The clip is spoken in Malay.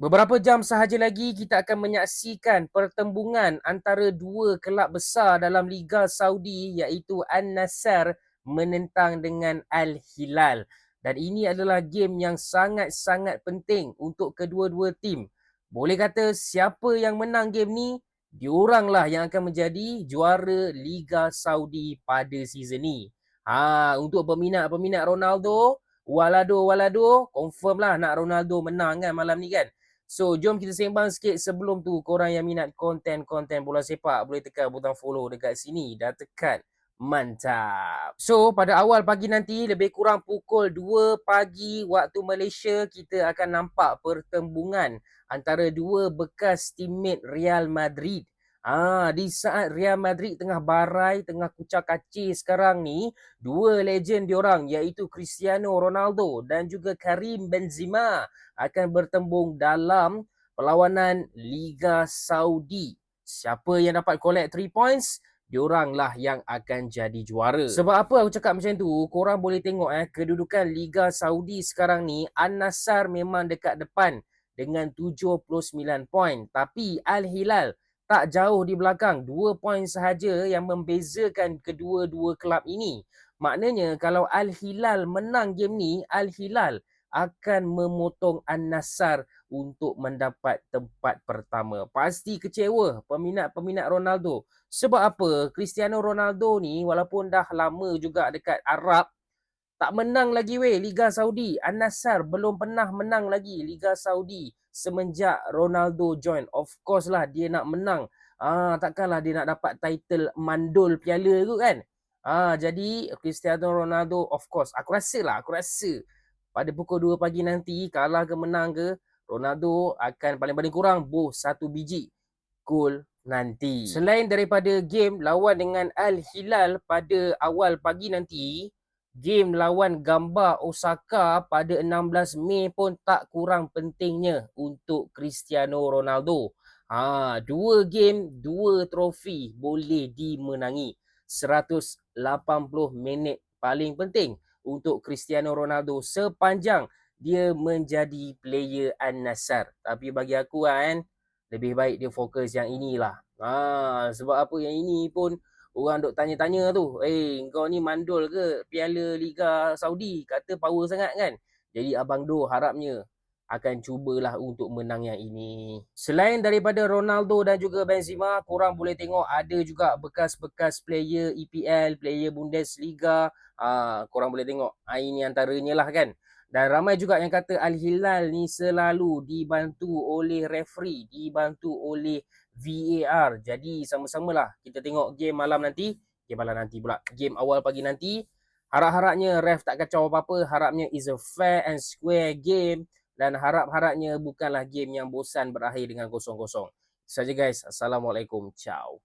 Beberapa jam sahaja lagi kita akan menyaksikan pertembungan antara dua kelab besar dalam Liga Saudi iaitu Al-Nassr menentang dengan Al-Hilal. Dan ini adalah game yang sangat-sangat penting untuk kedua-dua tim. Boleh kata siapa yang menang game ni, dioranglah yang akan menjadi juara Liga Saudi pada season ni. Untuk peminat-peminat Ronaldo, Walado, confirm lah nak Ronaldo menang kan malam ni kan. So, jom kita sembang sikit sebelum tu. Korang yang minat konten-konten bola sepak boleh tekan butang follow dekat sini dan tekan mantap. So, pada awal pagi nanti lebih kurang pukul 2 pagi waktu Malaysia kita akan nampak pertembungan antara dua bekas teammate Real Madrid. Di saat Real Madrid tengah barai, tengah kucak kacir sekarang ni, dua legend diorang iaitu Cristiano Ronaldo dan juga Karim Benzema akan bertembung dalam perlawanan Liga Saudi. Siapa yang dapat collect 3 points, dioranglah yang akan jadi juara. Sebab apa aku cakap macam tu? Korang boleh tengok kedudukan Liga Saudi sekarang ni, Al-Nassr memang dekat depan dengan 79 poin. Tapi Al-Hilal tak jauh di belakang, 2 poin sahaja yang membezakan kedua-dua kelab ini. Maknanya kalau Al-Hilal menang game ni, Al-Hilal akan memotong Al-Nassr untuk mendapat tempat pertama. Pasti kecewa peminat-peminat Ronaldo. Sebab apa? Cristiano Ronaldo ni walaupun dah lama juga dekat Arab, tak menang lagi Liga Saudi. Al-Nassr belum pernah menang lagi Liga Saudi semenjak Ronaldo join. Of course lah dia nak menang. Takkanlah dia nak dapat title mandul piala tu kan. Jadi Cristiano Ronaldo of course aku rasa pada pukul 2 pagi nanti kalah ke menang ke, Ronaldo akan paling-paling kurang satu biji gol nanti. Selain daripada game lawan dengan Al-Hilal pada awal pagi nanti, game lawan Gamba Osaka pada 16 Mei pun tak kurang pentingnya untuk Cristiano Ronaldo. Dua game, dua trofi boleh dimenangi. 180 minit paling penting untuk Cristiano Ronaldo sepanjang dia menjadi player Al-Nassr. Tapi bagi aku kan, lebih baik dia fokus yang inilah. Sebab apa yang ini pun orang duk tanya-tanya tu. Kau ni mandul ke Piala Liga Saudi? Kata power sangat kan? Jadi Abang Do harapnya akan cubalah untuk menang yang ini. Selain daripada Ronaldo dan juga Benzema, korang boleh tengok ada juga bekas-bekas player EPL, player Bundesliga. Korang boleh tengok. Ini antaranya lah kan. Dan ramai juga yang kata Al-Hilal ni selalu dibantu oleh referee, dibantu oleh VAR. Jadi sama-samalah kita tengok game malam nanti. Game awal pagi nanti. Harap-harapnya ref tak kacau apa-apa. Harapnya is a fair and square game. Dan harap-harapnya bukanlah game yang bosan berakhir dengan 0-0. Itu saja guys. Assalamualaikum. Ciao.